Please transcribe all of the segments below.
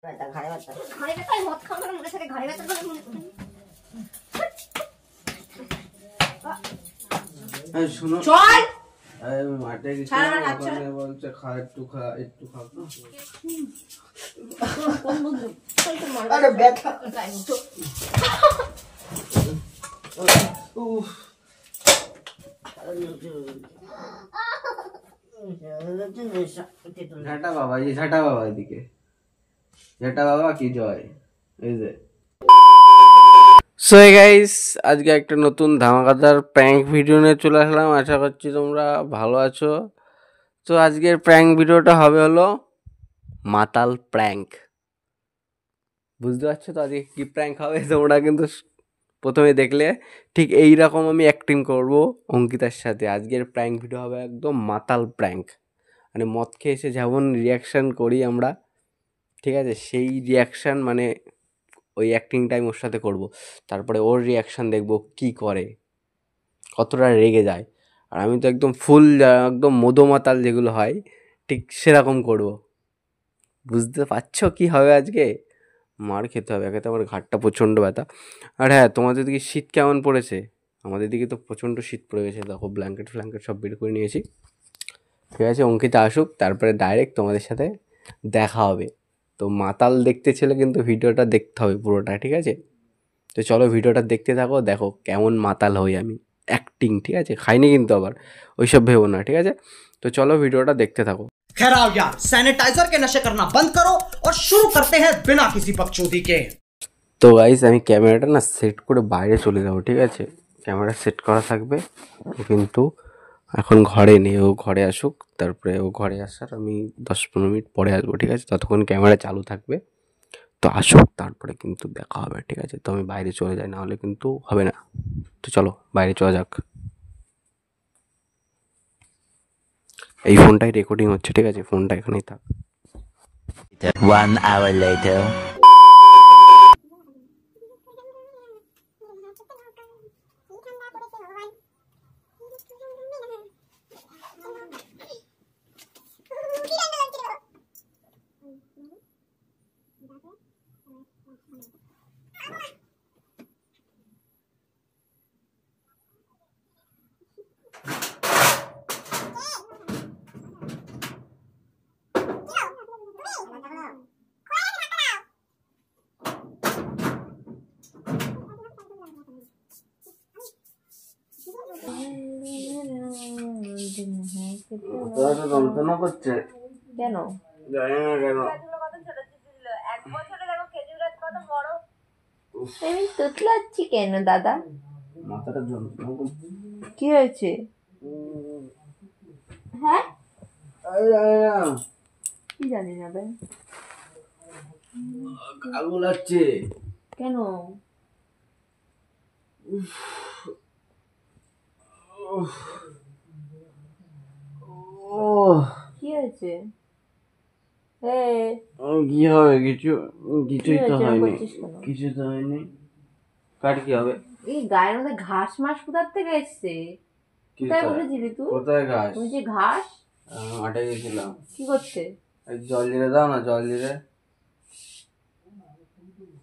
ঘাড়ে ব্যথা মদ খাওয়ার মনে থাকে ঘাড়ে ব্যথা বলে মনে করেন। শুনো চল মাঠে গেছি ওখানে বলছে খা একটু খা আরে ব্যথা ঝাঁটা বাবা এই ঝাঁটা বাবা এদিকে ঝাঁটা বাবা কি জয় এই যে সো গাইস আজকে একটা নতুন ধামাকাদার প্র্যাঙ্ক ভিডিও নিয়ে চলে আসলাম। আশা করছি তোমরা ভালো আছো। তো আজকের প্র্যাঙ্ক ভিডিওটা হবে হলো মাতাল প্র্যাঙ্ক। বুঝতে পারছো তো আজকে কি প্র্যাঙ্ক হবে? তোমরা কিন্তু প্রথমে দেখলে ঠিক এইরকম আমি অ্যাক্টিং করব অঙ্কিতার সাথে। আজকের প্র্যাঙ্ক ভিডিও হবে একদম মাতাল প্র্যাঙ্ক, মানে মদ খেয়ে এসে যেমন রিয়াকশান করি আমরা, ঠিক আছে, সেই রিয়াকশান মানে ওই অ্যাক্টিং টাইম ওর সাথে করব। তারপরে ওর রিয়াকশান দেখবো কি করে, কতটা রেগে যায়। আর আমি তো একদম ফুল একদম মদোমাতাল যেগুলো হয় ঠিক সেরকম করব। বুঝতে পারছো কি হবে আজকে? মার খেতে হবে, একে তো আমার ঘাটটা প্রচণ্ড ব্যথা। আর হ্যাঁ, তোমাদের দিকে শীত কেমন পড়েছে? আমাদের দিকে তো প্রচণ্ড শীত পড়ে গেছে, দেখো ব্ল্যাঙ্কেট ফ্ল্যাঙ্কেট সব বের করে নিয়েছি। ঠিক আছে, অঙ্কিতা আসুক, তারপরে ডাইরেক্ট তোমাদের সাথে দেখা হবে। তো মাতাল দেখতে ছেলে কিন্তু ভিডিওটা দেখতে হবে পুরোটা, ঠিক আছে? তো চলো ভিডিওটা দেখতে থাকো, দেখো কেমন মাতাল হই আমি, অ্যাক্টিং, ঠিক আছে? খাইনি কিন্তু আবার, ওইসব ভেবো না, ঠিক আছে? তো চলো ভিডিওটা দেখতে থাকো। खैर आओ यार, सैनिटाइजर के नशे करना बंद करो और शुरू करते हैं बिना किसी बकचोदी के। তো গাইস আমি ক্যামেরাটা না সেট করে বাইরে চলে যাবো, ঠিক আছে? ক্যামেরা সেট করা থাকবে, কিন্তু এখন ঘরে নেই, ও ঘরে আসুক, তারপরে ও ঘরে আসার আমি 10-15 মিনিট পরে আসবো, ঠিক আছে? ততক্ষণ ক্যামেরা চালু থাকবে। তো আসুক, তারপরে কিন্তু দেখা হবে, ঠিক আছে? তো আমি বাইরে চলে যাই, নাহলে কিন্তু হবে না। তো চলো বাইরে চলে যাক। এই ফোনটাই রেকর্ডিং হচ্ছে, ঠিক আছে? ফোনটা এখানেই থাক। 1 hour later. যন্ত্রণা করছে কেন? জানি না কেন। আমি তুতলাচ্ছি কেন দাদা? মাথাটা যন্ত্রণা করছে। কি হয়েছে? হ্যাঁ কি জানি না ভাই, আগুন লাগছে কেন? কি হয়েছে? কি হবে? কিছুই তো হয়নি, কিছু তো হয়নি। কার কি হবে? এই গায়ের মধ্যে ঘাস মাস কোথার থেকে এসছে? কোথায় বসেছিলি তুই? কোথায় ঘাস? ওই যে ঘাস। মাঠে গেছিলাম। কি করতে? জল জিরে দাও না, জল জিরে।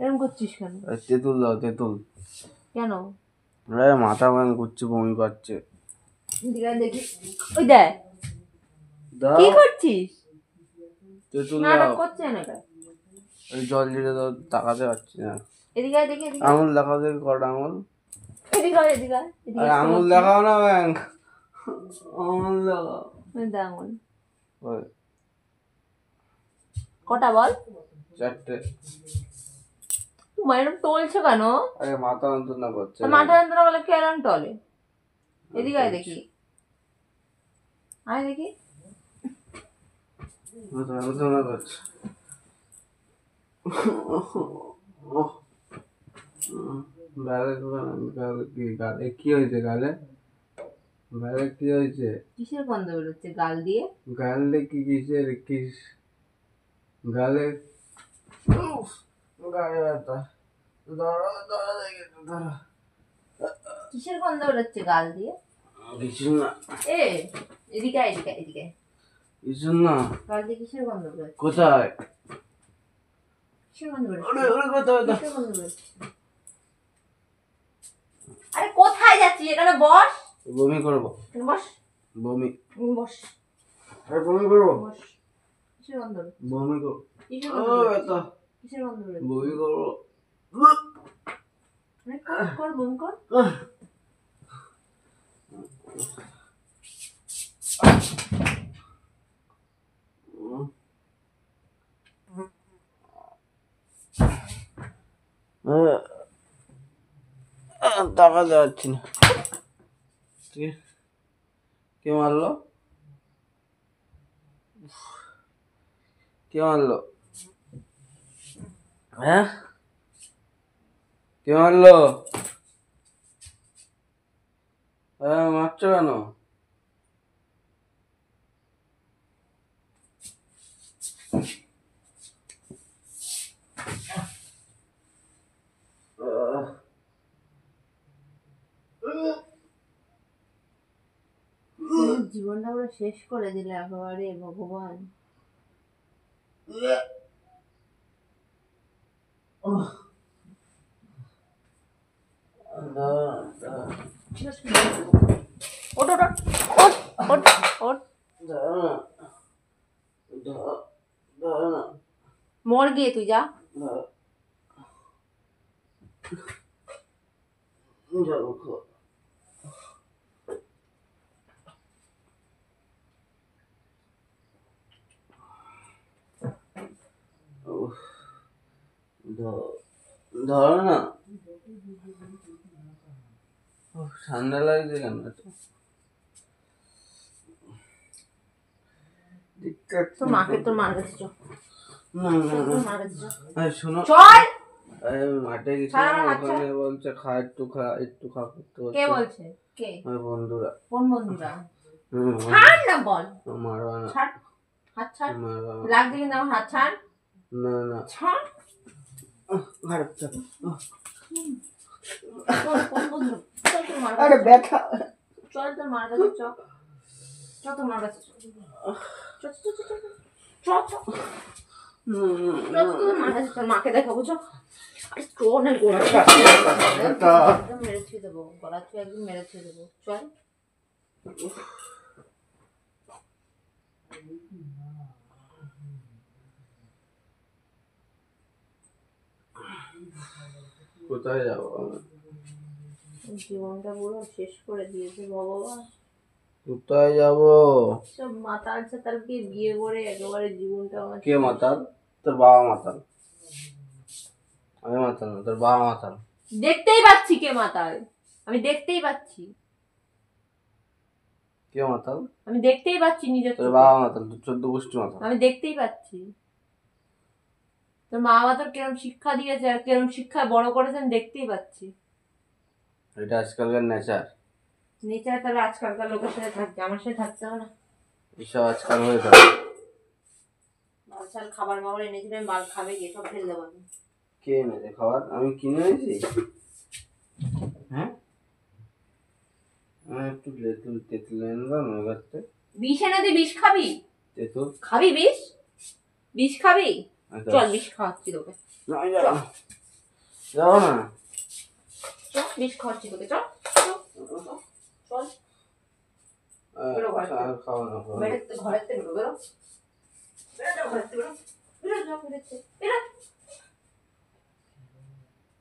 এরকম করছিস কেন? তেঁতুল দাও, তেঁতুল। কেন? মাথা ভাঙ করছে, বমি পাচ্ছে। দেখি, ওই দেখ কি করছিস? তেঁতুল নাটক দাও। করছে না কেন? ওই জল জিরে দাও, তাকাতে পারছি না। এদিকে দেখি, আঙুল দেখাও, দেখি কটা আঙুল। এদিকে আঙুল দেখাও না ব্যাংক, আঙুল দেখাও। আঙুল কটা বল? 4টে। তোমার এরকম টলছো কেন? আরে মাথা যন্ত্রণা করছে। মাথা যন্ত্রণা বলে কে এরকম টলে? এদিকে আয় দেখি, আয় দেখি। মাথা যন্ত্রণা করছে। গালে কি হয়েছে? গালে কি হয়েছে? কিসের গন্ধ বেরোচ্ছে গাল দিয়ে? গালে কি কিসের গালে ব্যথা। কিসের গন্ধ বেরোচ্ছে গাল দিয়ে? কিছু না। এদিকে কিছু না। গাল দিয়ে কিসের গন্ধ বেরোচ্ছে? কোথায়? কিসের গন্ধ বেরোচ্ছে? ওরে ওরে কোথায় কোথায়? কিসের গন্ধ বেরোচ্ছে? আরে কোথায় যাচ্ছিস? এখানে বস। বমি করবো, এখানে বস। বমি, বস। আরে বমি করবো, বস। কিসের গন্ধ বেরোচ্ছে? বমি করবো, কিসের ও গন্ধ বেরোচ্ছে? ব্যথা, কিসের গন্ধ বেরোচ্ছে? বমি করবো। আরে কর, কর, বমি কর। টাকা যাচ্ছি না। কে মারলো? কে মারলো? হ্যাঁ, কে মারলো? হ্যাঁ, মারছো কেন? তুমি জীবনটা পুরো শেষ করে দিলে একেবারে, ভগবান। ওঠ, ওঠ, ওঠ, ওঠ, ওঠ। মর গিয়ে তুই যা। ধরো না, ঠান্ডা লাগছে কেন? তোর মাকে, তোর মার কাছে চল। না না তোর না, মার কাছে চল। আরে শোনো, চল। মাঠে গেছি, ছাড় আমার হাত, ওখানে বলছে খা, একটু খা, একটু খা করতে কে বলছে। বলছে? কে? ওই বন্ধুরা। কোন বন্ধুরা? হুম, ছাড় না, বল। মারবা না, ছাড়, হাত ছাড়। মারবা না। লাগছে কিন্তু আমার হাত ছাড়। না না, ছাড়। খারাপ চাপ। চল, কোন বন্ধু? চল তোর মার আরে কাছে চল। ব্যথা। চল তোর মার কাছে চল। চল তোর মার কাছে চল। চল, চল, চল, চল, চল, চল। চল তোর মার কাছে চল, মাকে দেখাবো চল। আরে চল না, গোড়া ছুঁয়ে একদম মেরে ছুঁয়ে দেবো, গলা ছুঁয়ে একদম মেরে ছুঁয়ে দেবো। চল। কোথায় যাবো? জীবনটা পুরো শেষ করে দিয়েছে ভগবান। কোথায় যাবো? সব মাতাল সাতালকে বিয়ে করে একেবারে জীবনটা আমার। কে মাতাল? তোর বাবা মাতাল। আমি মাতাল না, তোর বাবা মাতাল। দেখতেই পাচ্ছি কে মাতাল, আমি দেখতেই পাচ্ছি। কে মাতাল? আমি দেখতেই পাচ্ছি নিজের তোর চোখে। বাবা মাতাল, তোর 14 গোষ্ঠী মাতাল। আমি দেখতেই পাচ্ছি। তোর মা বাবা তোর কিরম শিক্ষা দিয়েছে আর কিরম শিক্ষায় বড় করেছেন দেখতেই পাচ্ছি। এটা আজকালকার নেচার। নেচার তাহলে আজকালকার লোকের সাথে থাকছে, আমার সাথে থাকতে হবে না। এসব আজকাল হয়ে থাকে। বাল ছাল খাবার মাবার এনেছিলাম, বাল খাবে গিয়ে সব ফেলে দেবো আমি। কে এনেছে খাবার? আমি কিনে এনেছি? হ্যাঁ, আমি একটু তেঁতুল এনেলাম ওই ঘরতে। বিষ এনে তুই বিষ খাবি? তেঁতুল খাবি বিষ? বিষ খাবি? আচ্ছা। চল বিষ খাওয়াচ্ছি তোকে। না, যাবো না, যাবো না। চল বিষ খাওয়াচ্ছি তোকে, চল চল। বেরো ঘর থেকে। আর খাবো না, খাবো না। ঘরের থেকে বেরো, বেরো বেরো, ঘরের থেকে বেরো, বেরো, যাও ঘরের থেকে, বেরো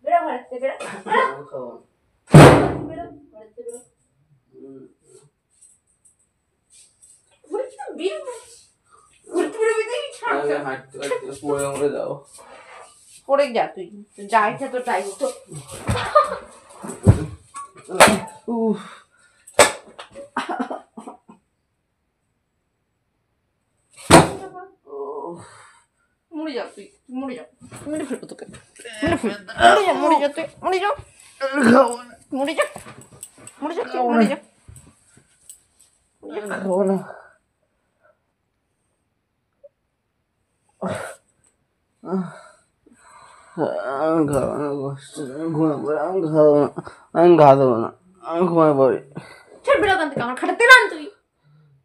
বেরো, ঘরের থেকে বেরো, আর খাবো না। বেরো ঘরের থেকে বেরো। ঘরের থেকে বেরো, ঘরের থেকে বেরো, দেখি ছাড়। আগে হাঁটতে হাঁটতে পড়ে মরে যাবো। পড়ে যা তুই, যা ইচ্ছা তোর তাই হতো। উফ, মরে যা তুই, মরে যা, মেরে ফেলবো তোকে, মেরে ফেলবো, মরে যা তুই, মরে যা, মরে যা, মরে যা তুই, মরে যা। খাবো না। আমি খাবো না, কষ্ট, আমি ঘুমাবো, আমি খাবো না, আমি ঘা দেবো না, আমি ঘুমাই পড়ি। ছেড়ে বেরো ওখান থেকে, আমার খাটাতে না তুই।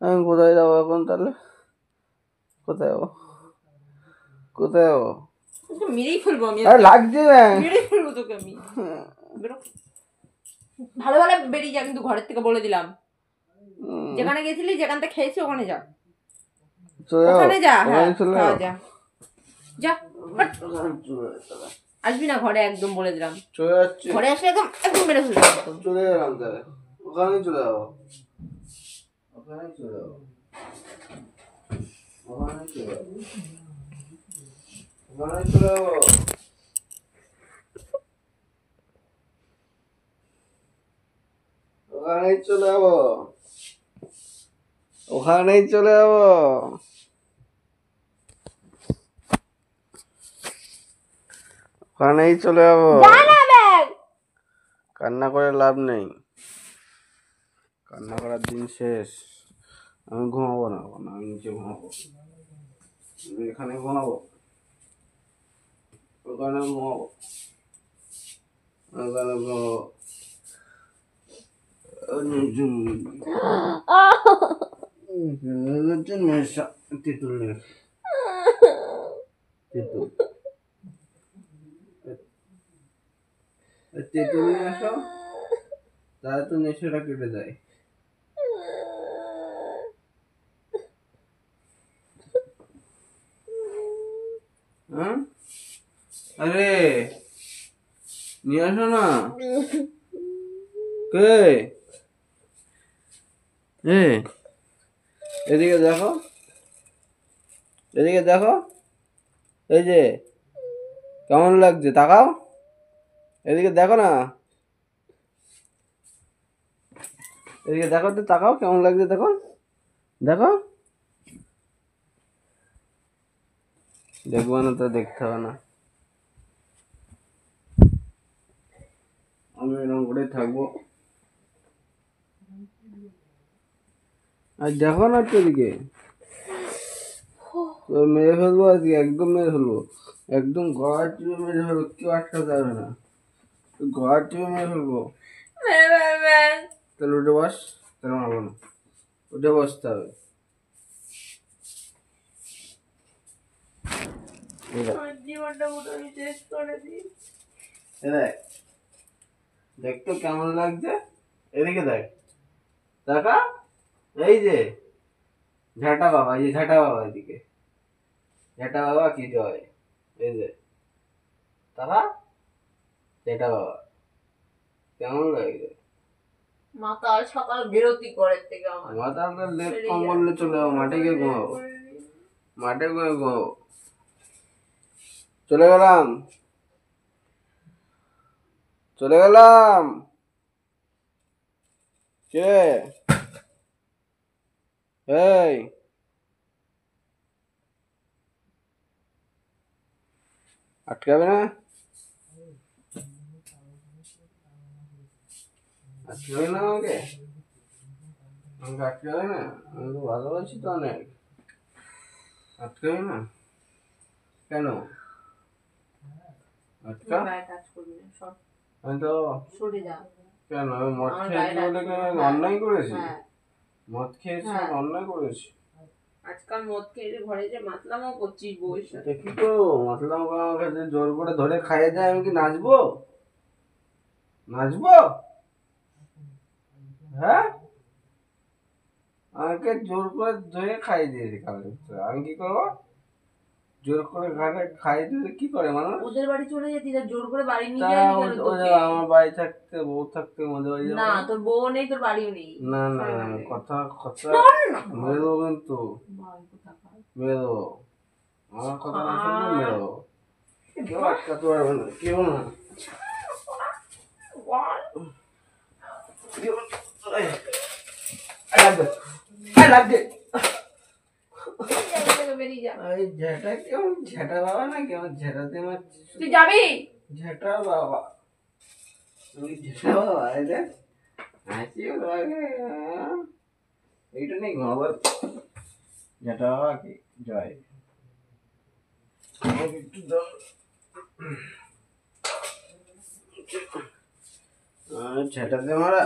আমি কোথায় যাবো এখন তাহলে? কোথায় যাবো? কোথায় যাবো? তোকে মেরেই ফেলবো আমি, আরে লাগছে মেরেই ফেলবো তোকে আমি। বেরো, ভালো ভালো বেরিয়ে যা, কিন্তু ঘরের থেকে বলে দিলাম। যেখানে গেছিলি, যেখান থেকে খেয়েছি ওখানে যা, ওখানে যা। হ্যাঁ যা যা, আসবি না ঘরে, একদম বলে দিলাম। চলে যাচ্ছি, ঘরে আসলে একদম একদম মেরে ফেলবো একদম। চলে গেলাম তাহলে, ওখানেই চলে যাবো, ওখানেই চলে যাবো, ওখানেই চলে যাবো, ওখানেই চলে যাবো, ওখানেই চলে যাবো, ওখানেই চলে যাবো, ওখানেই চলে যাবো। কান্না করে লাভ নেই, কান্না করার দিন শেষ। আমি ঘুমাবো না, আমি নিচে ঘুমাবো, আমি এখানে ঘুমাবো, ওখানে ঘুমাবো, ওখানে ঘুমাবো। নেশা, তেঁতুল নেশা, তেঁতুল, তেঁতুল নেশা, তাহলে তো নেশাটা কেটে যায়। হ্যাঁ, আরে নিয়ে আসো না। কে? এদিকে দেখো, এদিকে দেখো, এই যে কেমন লাগছে তাকাও, এদিকে দেখো না, এদিকে দেখো তো, তাকাও কেমন লাগছে, দেখো দেখো। দেখবো না তো দেখতে হবে না, আমি এরকম করে থাকবো। আর দেখো না তো এদিকে, মেরে ফেলবো আজকে, একদম মেরে ফেলবো, একদম গড়ার টিপে মেরে ফেলবো, কেউ আটকাতে যাবে না, গড়ার টিপে মেরে ফেলবো। তাহলে উঠে বস, তাহলে মারবো না, উঠে বসতে হবে। দেখ তো কেমন লাগছে, এদিকে দেখ, দেখা, এই যে ঝাঁটা বাবা, এই যে ঝাঁটা বাবা, এদিকে ঝাঁটা বাবা কি জয়, এই যে তারা ঝাঁটা বাবা, কেমন লাগছে? মাথা সকাল বিরতি করে থেকে আমার মাথা লেপ কম করলে চলে যাবো, মাঠে গিয়ে ঘুমাবো, মাঠে গিয়ে ঘুমাবো। চলে গেলাম, চলে গেলাম। কে? এই আটকাবে না, আটকাবে না আমাকে, আমাকে আটকাবে না, আমি তো ভালোবাসি তো অনেক, আটকাবে না কেন? আটকা, কাজ করবি না, সব আমি তো সরে যা। কেন, আমি মদ আমার খেয়েছি গায়ে বলে কেন লাগছে। আমি অন্যায় করেছি? হ্যাঁ। মদ খেয়েছি, হ্যাঁ। আমি অন্যায় করেছি? আজকাল মদ খেয়ে যে ঘরে যে মাতলামও করছিস বউয়ের সাথে। কি করবো, মাতলাম আমাকে যে জোর করে ধরে খাইয়ে দেয়, আমি কি নাচবো? নাচবো? হ্যাঁ, আমাকে জোর করে ধরে খাইয়ে দিয়েছে কালকে, আমি কি করবো? জোর করে ঘাটে খাইয়ে দিলে কি করে মানুষ? ওদের বাড়ি চলে যেতি, জোর করে বাড়ি নিয়ে তা যায়নি কেন তোকে? আমার বাড়ি থাকতে, বউ থাকতে, ওদের বাড়ি যাবো না, তোর বউ নেই, তোর বাড়িও নেই। না না না, কথা কথা শোন না। মেরে দেবো কিন্তু, ভাই কোথাকার। মেরে দেবো, আমার কথা না শুনলে মেরে দেবো, কেউ আটকাতে পারবে না, কেউ না, কেউ না। এই, লাগবে, লাগবে। বেরিয়ে যা। এই ঝেঁটা কেমন ঝেঁটা বাবা না, কেমন ঝেঁটাতে মারছিস? তুই যাবি? ঝেঁটা বাবা, তুমি ঝেঁটা বাবা, এই দেখ হাসি লাগে, এইটা নেই ঘুমাবার, ঝেঁটা বাবা কি জয়, আমাকে একটু দাও। ঝেঁটাতে মারা,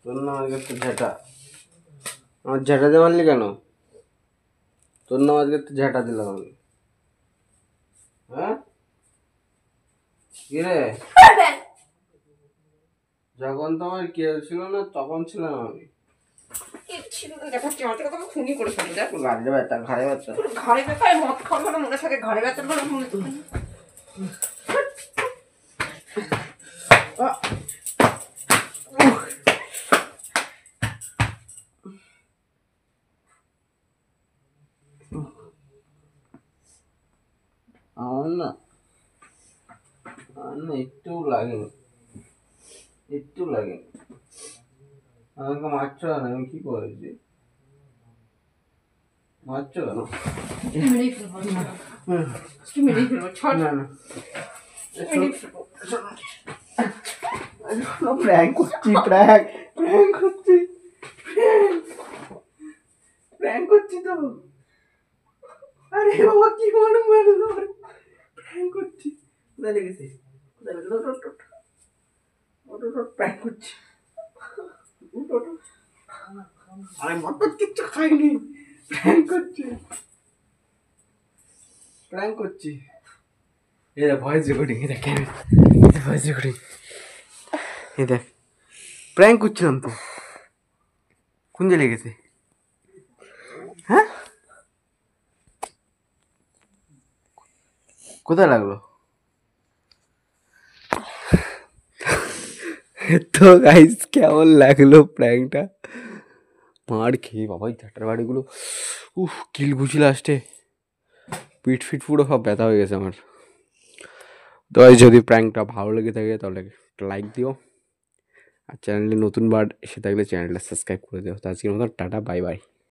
তোর নাম আজকে একটু ঝেঁটা, আমার ঝেঁটাতে মারলি কেন? তোর নাম আজকে একটু ঝেঁটা দিলাম আমি, হ্যাঁ কি রে যখন তোমার কেউ ছিল না তখন ছিলাম আমি খুনি করে ফেলি দেখ ঘাড়ে ব্যথা ঘাড়ে ব্যথা ঘরে ব্যথায় মদ খাওয়ার কথা মনে থাকে ঘরে ব্যথার কথা মনে থাকে আমার না একটু লাগেনি আমাকে মারছো না আমি কি করেছি মারছো কেন মেরেই ফেলবো মেরেই ফেলবো ছড় না না মেরেই ফেলবো প্র্যাঙ্ক করছি প্র্যাঙ্ক করছি তো আরে বাবা কি মারো প্র্যাঙ্ক করছি কোথায় লেগেছে প্র্যাঙ্ক করছি আরে মটর কিচ্ছু খাইনি প্র্যাঙ্ক করছি এটা ভয়েস রেকর্ডিং এটা ভয়েস রেকর্ডিং এই দেখ প্র্যাঙ্ক করছিলাম তো কোন যে লেগেছে হ্যাঁ কোথায় লাগলো তো গাইস কেমন লাগলো প্র্যাঙ্কটা মার খেয়ে বাবাই ঝাঁটার বাড়িগুলো কিল ঘুষি লাস্টে পিঠ ফিট পুরো সব ব্যথা হয়ে গেছে আমার তো যদি প্র্যাঙ্কটা ভালো লেগে থাকে তাহলে একটা লাইক দিও আর চ্যানেলে নতুন বার এসে থাকলে চ্যানেলটা সাবস্ক্রাইব করে দিও তো আজকের মতো টাটা বাই বাই